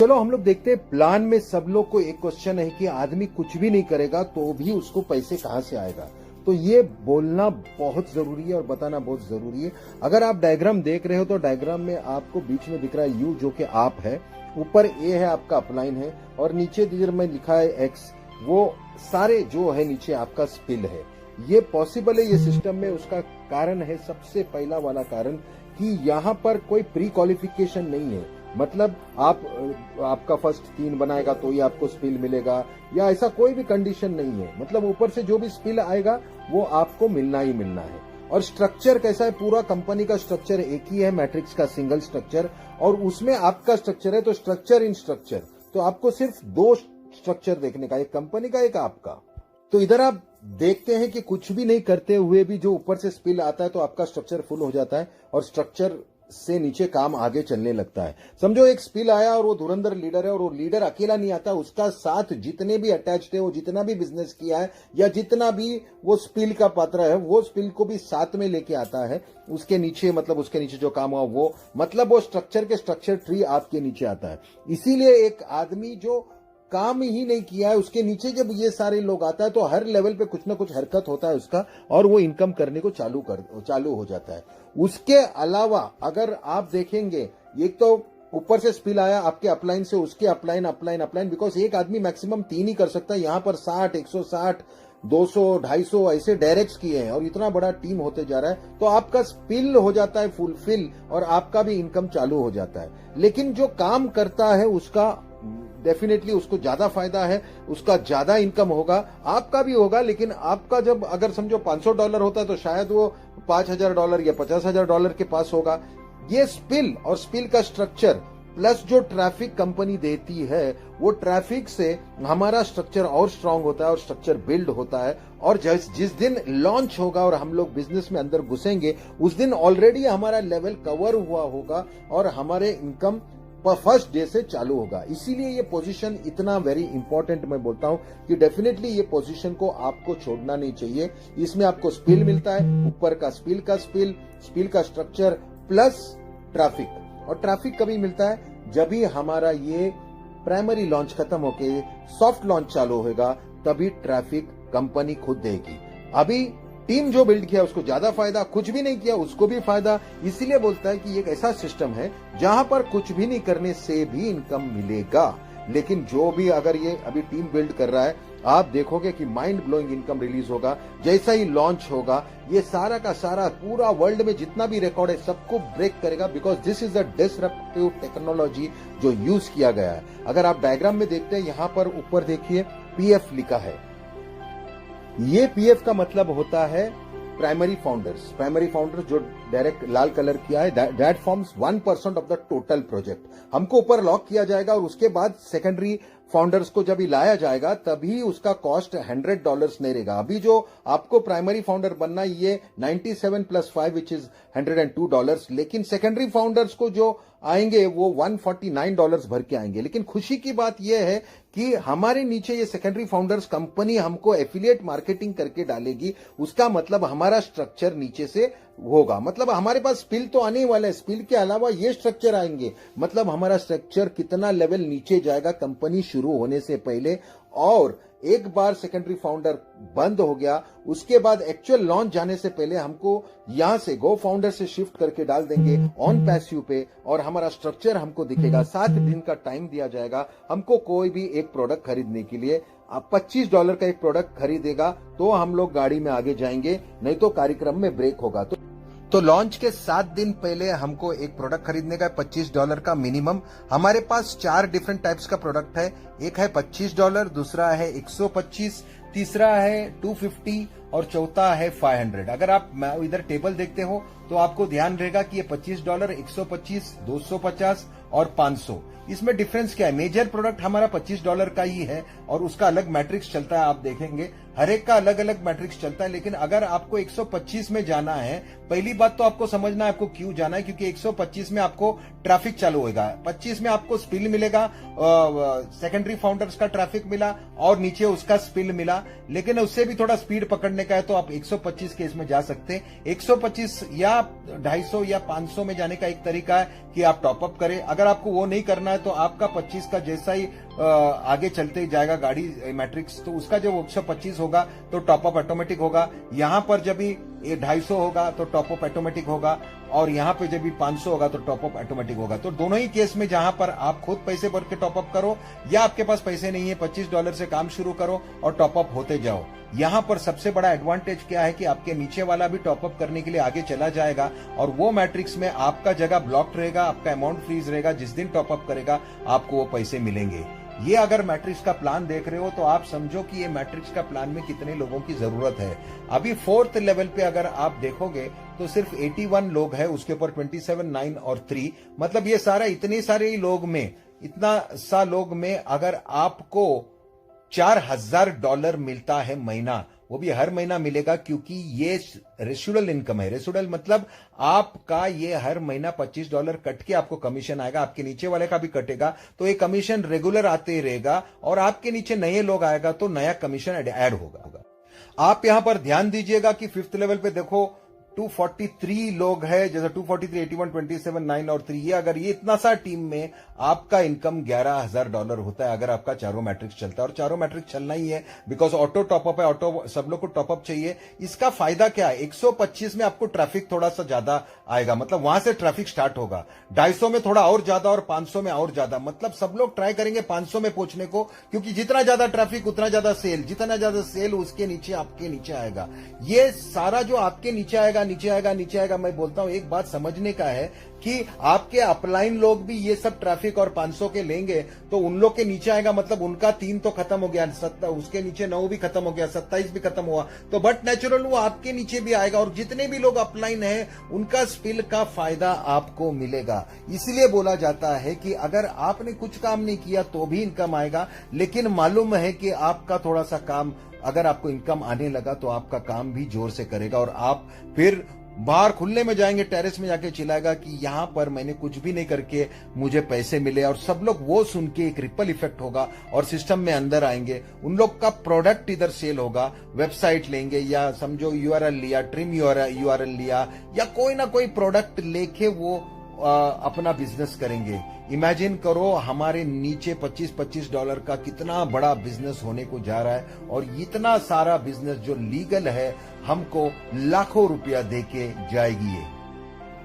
चलो हम लोग देखते हैं प्लान में सब लोग को एक क्वेश्चन है कि आदमी कुछ भी नहीं करेगा तो भी उसको पैसे कहां से आएगा। तो ये बोलना बहुत जरूरी है और बताना बहुत जरूरी है। अगर आप डायग्राम देख रहे हो तो डायग्राम में आपको बीच में दिख रहा है यू जो कि आप है, ऊपर ए है आपका अपलाइन है और नीचे में लिखा है एक्स, वो सारे जो है नीचे आपका स्पिल है। ये पॉसिबल है ये सिस्टम में, उसका कारण है सबसे पहला वाला कारण कि यहाँ पर कोई प्री क्वालिफिकेशन नहीं है। मतलब आपका फर्स्ट 3 बनाएगा तो ही आपको स्पिल मिलेगा या ऐसा कोई भी कंडीशन नहीं है। मतलब ऊपर से जो भी स्पिल आएगा वो आपको मिलना ही मिलना है। और स्ट्रक्चर कैसा है, पूरा कंपनी का स्ट्रक्चर एक ही है, मैट्रिक्स का सिंगल स्ट्रक्चर, और उसमें आपका स्ट्रक्चर है तो स्ट्रक्चर इन स्ट्रक्चर। तो आपको सिर्फ 2 स्ट्रक्चर देखने का, एक कंपनी का एक आपका। तो इधर आप देखते हैं कि कुछ भी नहीं करते हुए भी जो ऊपर से स्पिल आता है तो आपका स्ट्रक्चर फुल हो जाता है और स्ट्रक्चर से नीचे काम आगे चलने लगता है। समझो एक स्पिल आया और वो धुरंधर लीडर है और वो लीडर अकेला नहीं आता, उसका साथ जितने भी अटैच्ड है, वो जितना भी बिजनेस किया है या जितना भी वो स्पिल का पात्र है वो स्पिल को भी साथ में लेके आता है। उसके नीचे मतलब उसके नीचे जो काम हुआ वो मतलब वो स्ट्रक्चर के स्ट्रक्चर ट्री आपके नीचे आता है। इसीलिए एक आदमी जो काम ही नहीं किया है उसके नीचे जब ये सारे लोग आता है तो हर लेवल पे कुछ ना कुछ हरकत होता है उसका और वो इनकम करने को चालू हो जाता है। उसके अलावा अगर आप देखेंगे, एक तो ऊपर से स्पिल आया आपके अपलाइन से, उसके अपलाइन बिकॉज एक आदमी मैक्सिमम 3 ही कर सकता है। यहां पर 60, 160, 200, 250 ऐसे डायरेक्ट्स किए हैं और इतना बड़ा टीम होते जा रहा है तो आपका स्पिल हो जाता है फुलफिल और आपका भी इनकम चालू हो जाता है। लेकिन जो काम करता है उसका डेफिनेटली उसको ज्यादा फायदा है, उसका ज्यादा इनकम होगा, आपका भी होगा। लेकिन आपका जब अगर समझो $500 होता है तो शायद वो $5,000 या $50,000 के पास होगा। ये स्पिल और स्पिल का स्ट्रक्चर प्लस जो ट्रैफिक कंपनी देती है वो ट्रैफिक से हमारा स्ट्रक्चर और स्ट्रांग होता है और स्ट्रक्चर बिल्ड होता है। और जिस दिन लॉन्च होगा और हम लोग बिजनेस में अंदर घुसेंगे उस दिन ऑलरेडी हमारा लेवल कवर हुआ होगा और हमारे इनकम फर्स्ट डे से चालू होगा। इसीलिए ये पोजीशन इतना वेरी इंपॉर्टेंट मैं बोलता हूं कि डेफिनेटली ये पोजीशन को आपको छोड़ना नहीं चाहिए। इसमें आपको स्पिल मिलता है, ऊपर का स्पिल का स्ट्रक्चर प्लस ट्रैफिक। और ट्रैफिक कभी मिलता है जब भी हमारा ये प्राइमरी लॉन्च खत्म होके सॉफ्ट लॉन्च चालू होगा, तभी ट्रैफिक कंपनी खुद देगी। अभी टीम जो बिल्ड किया उसको ज्यादा फायदा, कुछ भी नहीं किया उसको भी फायदा। इसीलिए बोलता है कि एक ऐसा सिस्टम है जहां पर कुछ भी नहीं करने से भी इनकम मिलेगा। लेकिन जो भी अगर ये अभी टीम बिल्ड कर रहा है, आप देखोगे कि माइंड ब्लोइंग इनकम रिलीज होगा जैसा ही लॉन्च होगा। ये सारा का सारा पूरा वर्ल्ड में जितना भी रिकॉर्ड है सबको ब्रेक करेगा because this is a disruptive technology जो यूज किया गया है। अगर आप डायग्राम में देखते हैं, यहां पर ऊपर देखिए पीएफ लिखा है। ये पीएफ का मतलब होता है प्राइमरी फाउंडर्स जो डायरेक्ट लाल कलर किया है, that forms 1% of the total project. हमको ऊपर लॉक किया जाएगा और उसके बाद सेकेंडरी फाउंडर्स को जब लाया जाएगा तभी उसका कॉस्ट $100 नहीं रहेगा। अभी जो आपको प्राइमरी फाउंडर बनना ये 97 + 5 विच इज $102, लेकिन सेकेंडरी फाउंडर्स को जो आएंगे वो $149 भर के आएंगे। लेकिन खुशी की बात यह है कि हमारे नीचे ये सेकेंडरी फाउंडर्स कंपनी हमको एफिलिएट मार्केटिंग करके डालेगी। उसका मतलब हमारा स्ट्रक्चर नीचे से होगा, मतलब हमारे पास स्पिल तो आने वाला है, स्पिल के अलावा ये स्ट्रक्चर आएंगे। मतलब हमारा स्ट्रक्चर कितना लेवल नीचे जाएगा कंपनी शुरू होने से पहले। और एक बार सेकेंडरी फाउंडर बंद हो गया उसके बाद एक्चुअल लॉन्च जाने से पहले हमको यहां से गो फाउंडर से शिफ्ट करके डाल देंगे ऑन पैसिव पे और हमारा स्ट्रक्चर हमको दिखेगा। 7 दिन का टाइम दिया जाएगा हमको कोई भी एक प्रोडक्ट खरीदने के लिए। आप $25 का एक प्रोडक्ट खरीदेगा तो हम लोग गाड़ी में आगे जाएंगे, नहीं तो कार्यक्रम में ब्रेक होगा। तो लॉन्च के 7 दिन पहले हमको एक प्रोडक्ट खरीदने का $25 का मिनिमम। हमारे पास 4 डिफरेंट टाइप्स का प्रोडक्ट है। एक है $25, दूसरा है 125, तीसरा है 250 और चौथा है 500। अगर आप इधर टेबल देखते हो तो आपको ध्यान रहेगा कि ये $25, 125, 250 और 500। इसमें डिफरेंस क्या है? मेजर प्रोडक्ट हमारा $25 का ही है और उसका अलग मैट्रिक्स चलता है, आप देखेंगे। हर एक का अलग अलग मैट्रिक्स चलता है। लेकिन अगर आपको 125 में जाना है, पहली बात तो आपको समझना है आपको क्यों जाना है, क्योंकि 125 में आपको ट्रैफिक चालू होगा, 25 में आपको स्पिल मिलेगा, सेकेंडरी फाउंडर्स का ट्रैफिक मिला और नीचे उसका स्पिल मिला। लेकिन उससे भी थोड़ा स्पीड पकड़ने का है तो आप 125 के इसमें जा सकते हैं। 125 या 250 या 500 में जाने का एक तरीका है कि आप टॉपअप करें। अगर आपको वो नहीं करना है तो आपका 25 का जैसा ही आगे चलते जाएगा गाड़ी मैट्रिक्स, तो उसका जब 125 होगा तो टॉपअप ऑटोमेटिक होगा। यहां पर जब भी 250 होगा तो टॉपअप ऑटोमेटिक होगा, और यहां पे जब भी 500 होगा तो टॉपअप ऑटोमेटिक होगा। तो दोनों ही केस में जहां पर आप खुद पैसे भर के टॉपअप करो या आपके पास पैसे नहीं है, $25 से काम शुरू करो और टॉपअप होते जाओ। यहां पर सबसे बड़ा एडवांटेज क्या है कि आपके नीचे वाला भी टॉपअप करने के लिए आगे चला जाएगा और वो मैट्रिक्स में आपका जगह ब्लॉक्ड रहेगा, आपका अमाउंट फ्रीज रहेगा। जिस दिन टॉपअप करेगा आपको वो पैसे मिलेंगे। ये अगर मैट्रिक्स का प्लान देख रहे हो तो आप समझो कि ये मैट्रिक्स का प्लान में कितने लोगों की जरूरत है। अभी 4th लेवल पे अगर आप देखोगे तो सिर्फ 81 लोग हैं, उसके ऊपर 27, 9 और 3, मतलब ये सारा इतने सारे लोग में, इतना सा लोग में अगर आपको $4000 मिलता है महीना, वो भी हर महीना मिलेगा, क्योंकि ये रेसिडुअल इनकम है। रेसिडुअल मतलब आपका ये हर महीना $25 कट के आपको कमीशन आएगा, आपके नीचे वाले का भी कटेगा, तो ये कमीशन रेगुलर आते ही रहेगा और आपके नीचे नए लोग आएगा तो नया कमीशन ऐड होगा। आप यहां पर ध्यान दीजिएगा कि 5th लेवल पे देखो 243 लोग हैं, जैसे 243, 81, 27, 9 और 3, ये अगर ये इतना सा टीम में आपका इनकम $11,000 होता है अगर आपका चारों मैट्रिक्स चलता है। और चारों मैट्रिक्स चलना ही है बिकॉज ऑटो टॉपअप है, ऑटो सब लोग को टॉपअप चाहिए। इसका फायदा क्या है, 125 में आपको ट्रैफिक थोड़ा सा ज्यादा आएगा, मतलब वहां से ट्रैफिक स्टार्ट होगा। 250 में थोड़ा और ज्यादा और 500 में और ज्यादा, मतलब सब लोग ट्राई करेंगे 500 में पहुंचने को, क्योंकि जितना ज्यादा ट्रैफिक उतना ज्यादा सेल, जितना ज्यादा सेल उसके नीचे आपके नीचे आएगा। ये सारा जो आपके नीचे आएगा, मैं बोलता हूं एक बात समझने का है कि आपके अपलाइन लोग भी ये सब ट्रैफिक और 500 के लेंगे तो उन लोग के नीचे आएगा, मतलब उनका 3 तो खत्म हो गया, उसके नीचे 9 भी खत्म हो गया, 27 भी खत्म हुआ, तो बट नेचुरल वो आपके नीचे भी आएगा और जितने भी लोग अपलाइन है उनका स्पिल का फायदा आपको मिलेगा। इसलिए बोला जाता है कि अगर आपने कुछ काम नहीं किया तो भी इनकम आएगा, लेकिन मालूम है कि आपका थोड़ा सा काम, अगर आपको इनकम आने लगा तो आपका काम भी जोर से करेगा और आप फिर बाहर खुले में जाएंगे, टेरेस में जाके चिल्लाएगा कि यहां पर मैंने कुछ भी नहीं करके मुझे पैसे मिले, और सब लोग वो सुन के एक रिपल इफेक्ट होगा और सिस्टम में अंदर आएंगे। उन लोग का प्रोडक्ट इधर सेल होगा, वेबसाइट लेंगे या समझो यूआरएल लिया, ट्रिम यूआरएल लिया या कोई ना कोई प्रोडक्ट लेके वो अपना बिजनेस करेंगे। इमेजिन करो हमारे नीचे $25 का कितना बड़ा बिजनेस होने को जा रहा है, और इतना सारा बिजनेस जो लीगल है हमको लाखों रुपया देके जाएगी। ये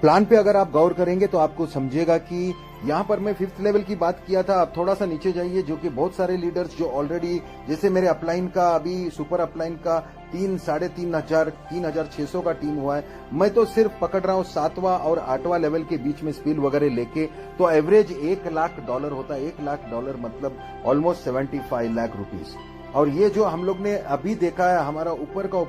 प्लान पे अगर आप गौर करेंगे तो आपको समझेगा कि यहाँ पर मैं 5th लेवल की बात किया था। आप थोड़ा सा नीचे जाइए, जो कि बहुत सारे लीडर्स जो ऑलरेडी, जैसे मेरे अपलाइन का अभी सुपर अपलाइन का 3,600 का टीम हुआ है। मैं तो सिर्फ पकड़ रहा हूँ 7वां और 8वां लेवल के बीच में स्पिल वगैरह लेके, तो एवरेज $1,00,000 होता है। $1,00,000 मतलब ऑलमोस्ट 75 लाख रुपीस। और ये जो हम लोग ने अभी देखा है, हमारा ऊपर का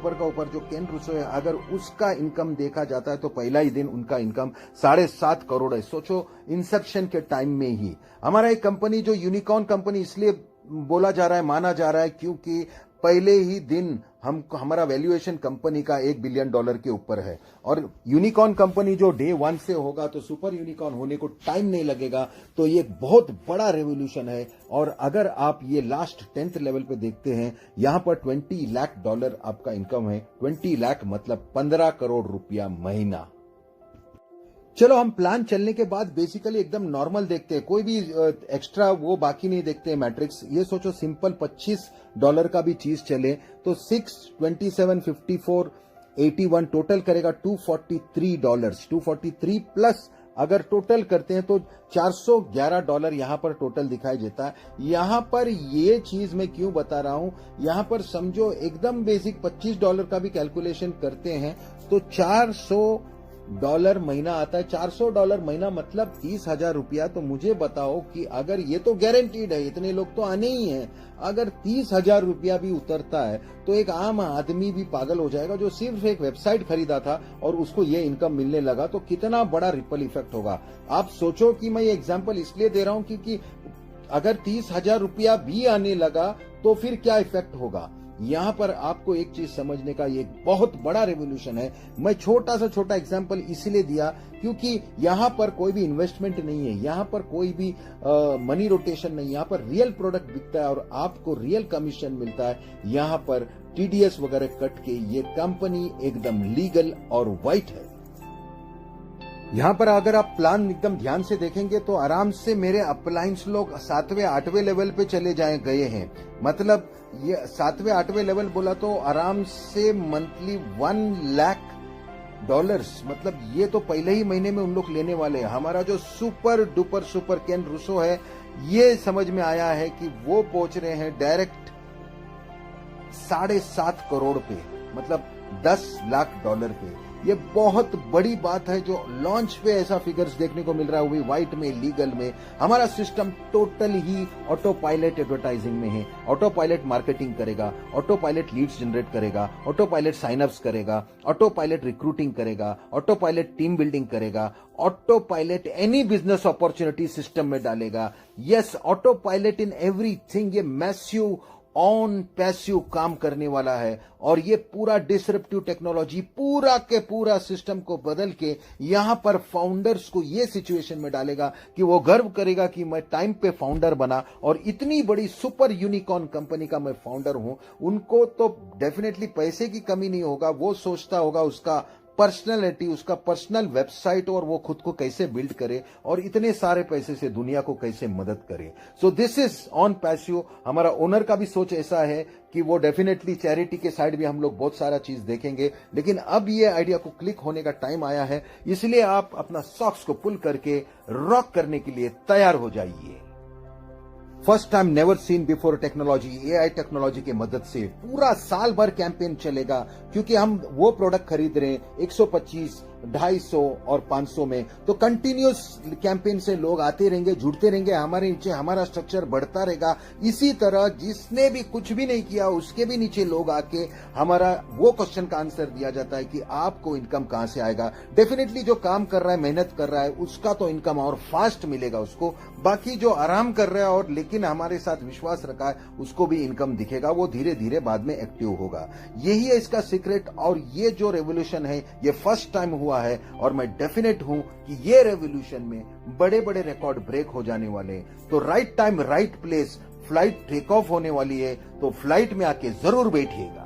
जो केन रूसो है, अगर उसका इनकम देखा जाता है तो पहला ही दिन उनका इनकम 7.5 करोड़ है। सोचो इंसेप्शन के टाइम में ही। हमारा एक कंपनी जो यूनिकॉर्न कंपनी इसलिए बोला जा रहा है, माना जा रहा है, क्योंकि पहले ही दिन हमारा वैल्यूएशन कंपनी का $1 बिलियन के ऊपर है। और यूनिकॉर्न कंपनी जो डे 1 से होगा तो सुपर यूनिकॉर्न होने को टाइम नहीं लगेगा, तो ये बहुत बड़ा रेवोल्यूशन है। और अगर आप ये लास्ट 10th लेवल पे देखते हैं, यहां पर $20 लाख आपका इनकम है। 20 लाख मतलब 15 करोड़ रुपया महीना। चलो हम प्लान चलने के बाद बेसिकली एकदम नॉर्मल देखते हैं, कोई भी एक्स्ट्रा वो बाकी नहीं देखते हैं मैट्रिक्स। ये सोचो सिंपल $25 का भी चीज चले तो 6, 27, 54, 81 टोटल करेगा $243। 243 प्लस अगर टोटल करते हैं तो $411 यहां पर टोटल दिखाई देता है। यहां पर ये चीज मैं क्यों बता रहा हूं, यहां पर समझो एकदम बेसिक $25 का भी कैलकुलेशन करते हैं तो $400 महीना आता है। $400 महीना मतलब 30,000 रुपया। तो मुझे बताओ कि अगर ये तो गारंटीड है, इतने लोग तो आने ही हैं, अगर 30,000 रुपया भी उतरता है तो एक आम आदमी भी पागल हो जाएगा जो सिर्फ एक वेबसाइट खरीदा था और उसको ये इनकम मिलने लगा, तो कितना बड़ा रिपल इफेक्ट होगा। आप सोचो कि मैं ये एग्जाम्पल इसलिए दे रहा हूं क्योंकि अगर 30,000 रुपया भी आने लगा तो फिर क्या इफेक्ट होगा। यहाँ पर आपको एक चीज समझने का ये बहुत बड़ा रेवोल्यूशन है। मैं छोटा सा छोटा एग्जांपल इसलिए दिया क्योंकि यहाँ पर कोई भी इन्वेस्टमेंट नहीं है, यहाँ पर कोई भी मनी रोटेशन नहीं, यहाँ पर रियल प्रोडक्ट बिकता है और आपको रियल कमीशन मिलता है। यहाँ पर टीडीएस वगैरह कट के ये कंपनी एकदम लीगल और व्हाइट है। यहाँ पर अगर आप प्लान एकदम ध्यान से देखेंगे तो आराम से मेरे अपलायंस लोग 7वें 8वें लेवल पे चले गए हैं। मतलब ये 7वें 8वें लेवल बोला तो आराम से मंथली $1,00,000, मतलब ये तो पहले ही महीने में उन लोग लेने वाले हैं। हमारा जो सुपर डुपर सुपर केन रूसो है, ये समझ में आया है कि वो पहुंच रहे हैं डायरेक्ट 7.5 करोड़ पे, मतलब $10 लाख पे। ये बहुत बड़ी बात है जो लॉन्च पे ऐसा फिगर्स देखने को मिल रहा है, वो भी व्हाइट में, लीगल में। हमारा सिस्टम टोटल ही ऑटो पायलट एडवर्टाइजिंग में है। ऑटो पायलट मार्केटिंग करेगा, ऑटो पायलट लीड्स जनरेट करेगा, ऑटो पायलट साइनअप्स करेगा, ऑटो पायलट रिक्रूटिंग करेगा, ऑटो पायलट टीम बिल्डिंग करेगा, auto pilot any business opportunity system में डालेगा। Yes, auto pilot in everything. ये मैसिव ऑन पैसिव काम करने वाला है और ये पूरा डिसरप्टिव टेक्नोलॉजी पूरा के पूरा सिस्टम को बदल के यहां पर फाउंडर्स को ये सिचुएशन में डालेगा कि वो गर्व करेगा कि मैं टाइम पे फाउंडर बना और इतनी बड़ी सुपर यूनिकॉर्न कंपनी का मैं फाउंडर हूं। उनको तो डेफिनेटली पैसे की कमी नहीं होगा, वो सोचता होगा उसका पर्सनैलिटी, उसका पर्सनल वेबसाइट और वो खुद को कैसे बिल्ड करे और इतने सारे पैसे से दुनिया को कैसे मदद करे। So this is on passive. हमारा ओनर का भी सोच ऐसा है कि वो डेफिनेटली चैरिटी के साइड भी हम लोग बहुत सारा चीज देखेंगे, लेकिन अब ये आइडिया को क्लिक होने का टाइम आया है, इसलिए आप अपना सॉक्स को पुल करके रॉक करने के लिए तैयार हो जाइए। First time never seen before technology, AI technology की मदद से पूरा साल भर कैंपेन चलेगा, क्योंकि हम वो प्रोडक्ट खरीद रहे हैं 125, 250 और 500 में, तो कंटिन्यूस कैंपेन से लोग आते रहेंगे, जुड़ते रहेंगे, हमारे नीचे हमारा स्ट्रक्चर बढ़ता रहेगा। इसी तरह जिसने भी कुछ भी नहीं किया उसके भी नीचे लोग आके हमारा वो क्वेश्चन का आंसर दिया जाता है कि आपको इनकम कहां से आएगा। डेफिनेटली जो काम कर रहा है, मेहनत कर रहा है, उसका तो इनकम और फास्ट मिलेगा उसको। बाकी जो आराम कर रहा है और लेकिन हमारे साथ विश्वास रखा है, उसको भी इनकम दिखेगा, वो धीरे धीरे बाद में एक्टिव होगा। यही है इसका सीक्रेट। और ये जो रेवोल्यूशन है ये फर्स्ट टाइम हुआ है और मैं डेफिनेट हूं कि ये रेवोल्यूशन में बड़े बड़े रिकॉर्ड ब्रेक हो जाने वाले हैं। तो right time right place, flight take off होने वाली है, तो फ्लाइट में आके जरूर बैठिएगा।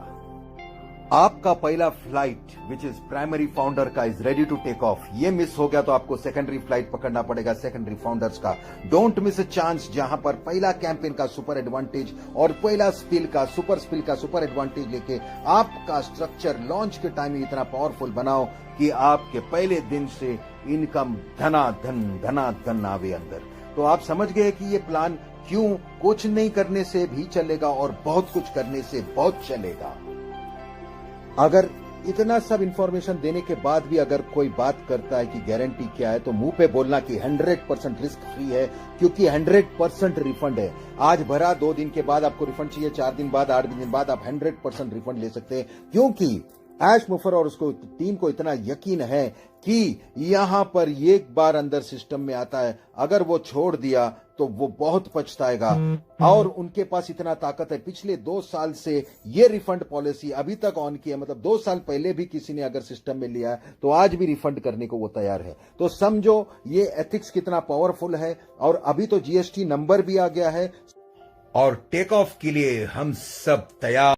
आपका पहला flight which is primary founder का is ready to take off. ये मिस हो गया तो आपको सेकेंडरी फ्लाइट पकड़ना पड़ेगा, सेकेंडरी फाउंडर्स का। डोंट मिस अ चांस, जहां पर पहला कैंपेन का सुपर एडवांटेज और पहला स्पिल का सुपर एडवांटेज लेके आपका स्ट्रक्चर लॉन्च के टाइम ही इतना पावरफुल बनाओ कि आपके पहले दिन से इनकम धनाधन आवे अंदर। तो आप समझ गए कि ये प्लान क्यों कुछ नहीं करने से भी चलेगा और बहुत कुछ करने से बहुत चलेगा। अगर इतना सब इंफॉर्मेशन देने के बाद भी अगर कोई बात करता है कि गारंटी क्या है, तो मुंह पे बोलना कि 100% रिस्क फ्री है, क्योंकि 100% रिफंड है। आज भरा 2 दिन के बाद आपको रिफंड चाहिए, 4 दिन बाद, 8 दिन बाद आप 100% रिफंड ले सकते हैं, क्योंकि ऐश मुफर और उसको टीम को इतना यकीन है कि यहां पर एक बार अंदर सिस्टम में आता है, अगर वो छोड़ दिया तो वो बहुत पछताएगा। और उनके पास इतना ताकत है, पिछले 2 साल से ये रिफंड पॉलिसी अभी तक ऑन की है। मतलब 2 साल पहले भी किसी ने अगर सिस्टम में लिया है तो आज भी रिफंड करने को वो तैयार है। तो समझो ये एथिक्स कितना पावरफुल है। और अभी तो जीएसटी नंबर भी आ गया है और टेक ऑफ के लिए हम सब तैयार।